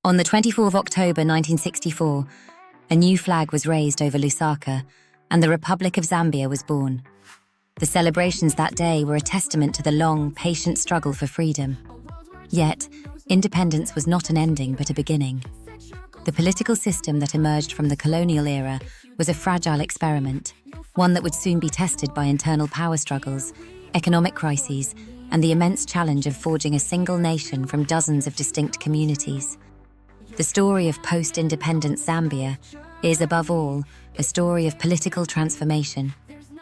On the 24th of October 1964, a new flag was raised over Lusaka, and the Republic of Zambia was born. The celebrations that day were a testament to the long, patient struggle for freedom. Yet, independence was not an ending but a beginning. The political system that emerged from the colonial era was a fragile experiment, one that would soon be tested by internal power struggles, economic crises, and the immense challenge of forging a single nation from dozens of distinct communities. The story of post-independence Zambia is, above all, a story of political transformation,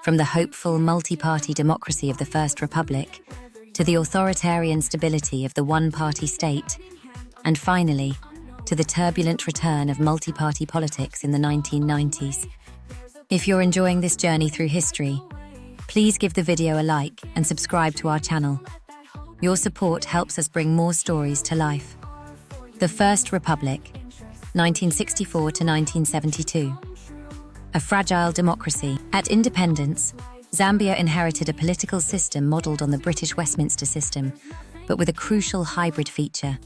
from the hopeful multi-party democracy of the First Republic to the authoritarian stability of the one-party state, and finally, to the turbulent return of multi-party politics in the 1990s. If you're enjoying this journey through history, please give the video a like and subscribe to our channel. Your support helps us bring more stories to life. The First Republic, 1964 to 1972. A fragile democracy. At independence, Zambia inherited a political system modelled on the British Westminster system, but with a crucial hybrid feature: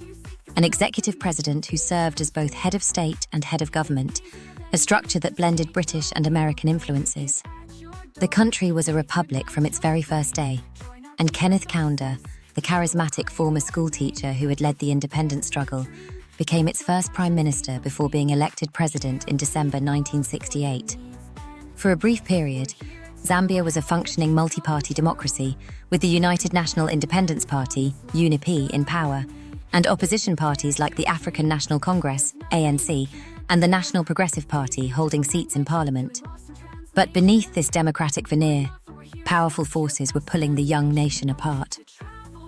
an executive president who served as both head of state and head of government, a structure that blended British and American influences. The country was a republic from its very first day, and Kenneth Kaunda, the charismatic former schoolteacher who had led the independence struggle, became its first prime minister before being elected president in December 1968. For a brief period, Zambia was a functioning multi-party democracy, with the United National Independence Party, UNIP, in power, and opposition parties like the African National Congress, ANC, and the National Progressive Party holding seats in parliament. But beneath this democratic veneer, powerful forces were pulling the young nation apart.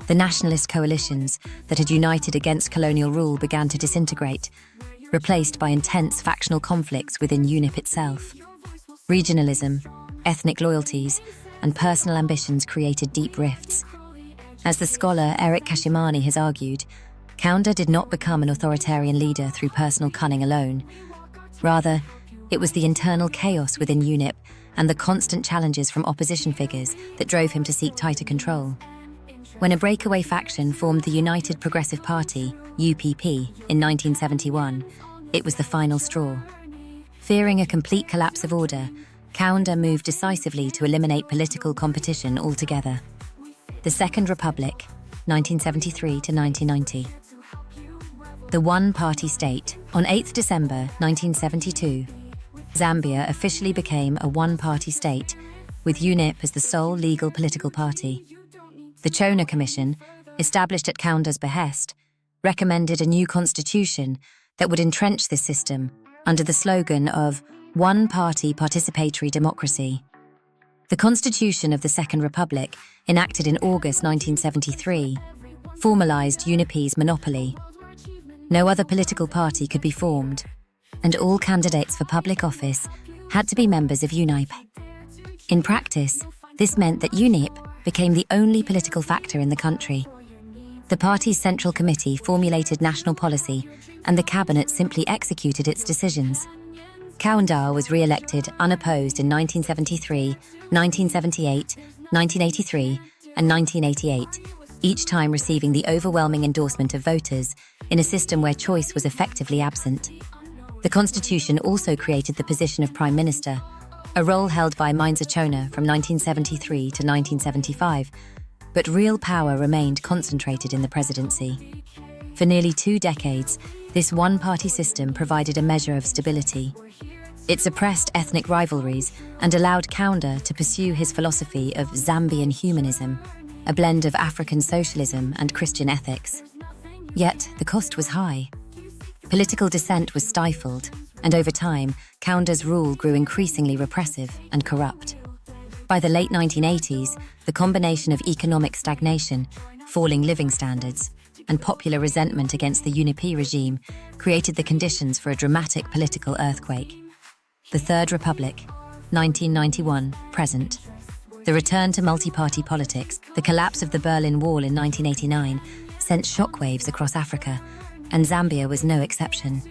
The nationalist coalitions that had united against colonial rule began to disintegrate, replaced by intense factional conflicts within UNIP itself. Regionalism, ethnic loyalties, and personal ambitions created deep rifts. As the scholar Eric Kashimani has argued, Kaunda did not become an authoritarian leader through personal cunning alone. Rather, it was the internal chaos within UNIP and the constant challenges from opposition figures that drove him to seek tighter control. When a breakaway faction formed the United Progressive Party, UPP, in 1971, it was the final straw. Fearing a complete collapse of order, Kaunda moved decisively to eliminate political competition altogether. The Second Republic, 1973 to 1990. The one-party state. On 8 December 1972, Zambia officially became a one-party state, with UNIP as the sole legal political party. The Chona Commission, established at Kaunda's behest, recommended a new constitution that would entrench this system under the slogan of one-party participatory democracy. The Constitution of the Second Republic, enacted in August 1973, formalised UNIP's monopoly. No other political party could be formed, and all candidates for public office had to be members of UNIP. In practice, this meant that UNIP became the only political factor in the country. The party's central committee formulated national policy, and the cabinet simply executed its decisions. Kaunda was re-elected unopposed in 1973, 1978, 1983, and 1988, each time receiving the overwhelming endorsement of voters in a system where choice was effectively absent. The constitution also created the position of Prime Minister, a role held by Mainza Chona from 1973 to 1975, but real power remained concentrated in the presidency. For nearly 2 decades, this one-party system provided a measure of stability. It suppressed ethnic rivalries and allowed Kaunda to pursue his philosophy of Zambian Humanism, a blend of African socialism and Christian ethics. Yet, the cost was high. Political dissent was stifled, and over time, Kaunda's rule grew increasingly repressive and corrupt. By the late 1980s, the combination of economic stagnation, falling living standards, and popular resentment against the UNIP regime created the conditions for a dramatic political earthquake. The Third Republic, 1991, present. The return to multi-party politics, the collapse of the Berlin Wall in 1989, sent shockwaves across Africa, and Zambia was no exception.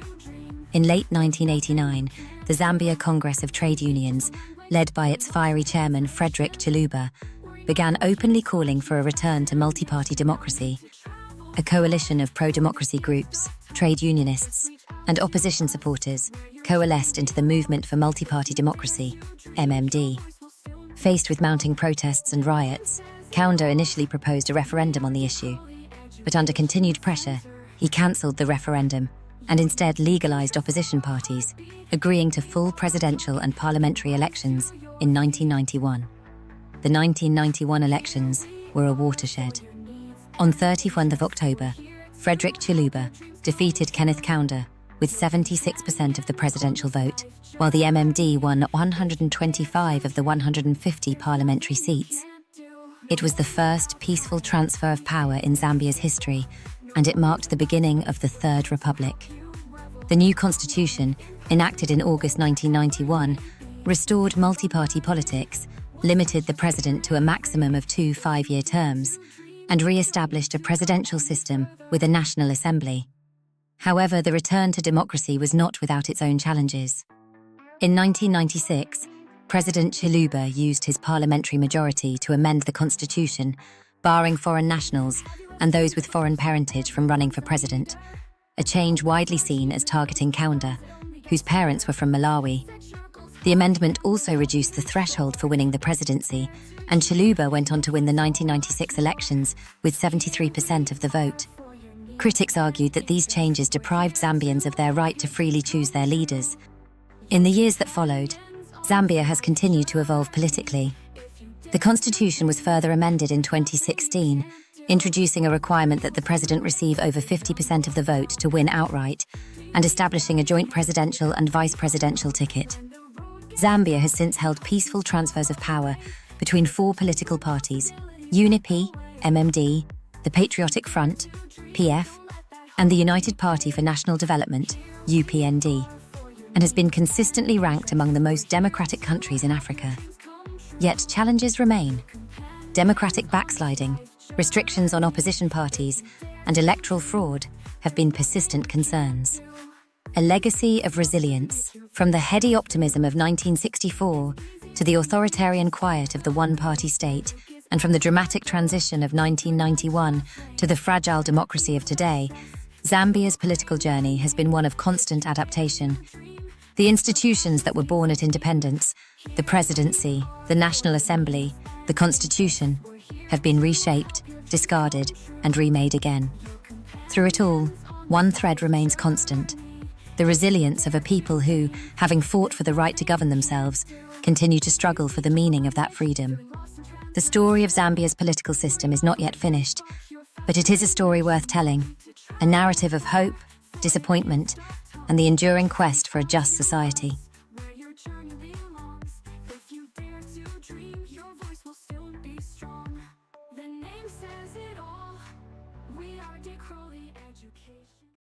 In late 1989, the Zambia Congress of Trade Unions, led by its fiery chairman Frederick Chiluba, began openly calling for a return to multi-party democracy. A coalition of pro-democracy groups, trade unionists, and opposition supporters coalesced into the Movement for Multi-Party Democracy, MMD. Faced with mounting protests and riots, Kaunda initially proposed a referendum on the issue. But under continued pressure, he cancelled the referendum and instead legalised opposition parties, agreeing to full presidential and parliamentary elections in 1991. The 1991 elections were a watershed. On 31 October, Frederick Chiluba defeated Kenneth Kaunda with 76% of the presidential vote, while the MMD won 125 of the 150 parliamentary seats. It was the first peaceful transfer of power in Zambia's history, and it marked the beginning of the Third Republic. The new constitution, enacted in August 1991, restored multi-party politics, limited the president to a maximum of 2 5-year terms, and re-established a presidential system with a national assembly. However, the return to democracy was not without its own challenges. In 1996, President Chiluba used his parliamentary majority to amend the constitution, barring foreign nationals and those with foreign parentage from running for president, a change widely seen as targeting Kaunda, whose parents were from Malawi. The amendment also reduced the threshold for winning the presidency, and Chiluba went on to win the 1996 elections with 73% of the vote. Critics argued that these changes deprived Zambians of their right to freely choose their leaders. In the years that followed, Zambia has continued to evolve politically. The constitution was further amended in 2016, introducing a requirement that the president receive over 50% of the vote to win outright, and establishing a joint presidential and vice presidential ticket. Zambia has since held peaceful transfers of power between 4 political parties: UNIP, MMD, the Patriotic Front, PF, and the United Party for National Development, UPND, and has been consistently ranked among the most democratic countries in Africa. Yet challenges remain. Democratic backsliding, restrictions on opposition parties, and electoral fraud have been persistent concerns. A legacy of resilience, from the heady optimism of 1964 to the authoritarian quiet of the one-party state, and from the dramatic transition of 1991 to the fragile democracy of today, Zambia's political journey has been one of constant adaptation. The institutions that were born at independence, the presidency, the National Assembly, the Constitution, have been reshaped, discarded, and remade again. Through it all, one thread remains constant: the resilience of a people who, having fought for the right to govern themselves, continue to struggle for the meaning of that freedom. The story of Zambia's political system is not yet finished, but it is a story worth telling, a narrative of hope, disappointment, and the enduring quest for a just society. The name says it all. We are Decroly Education.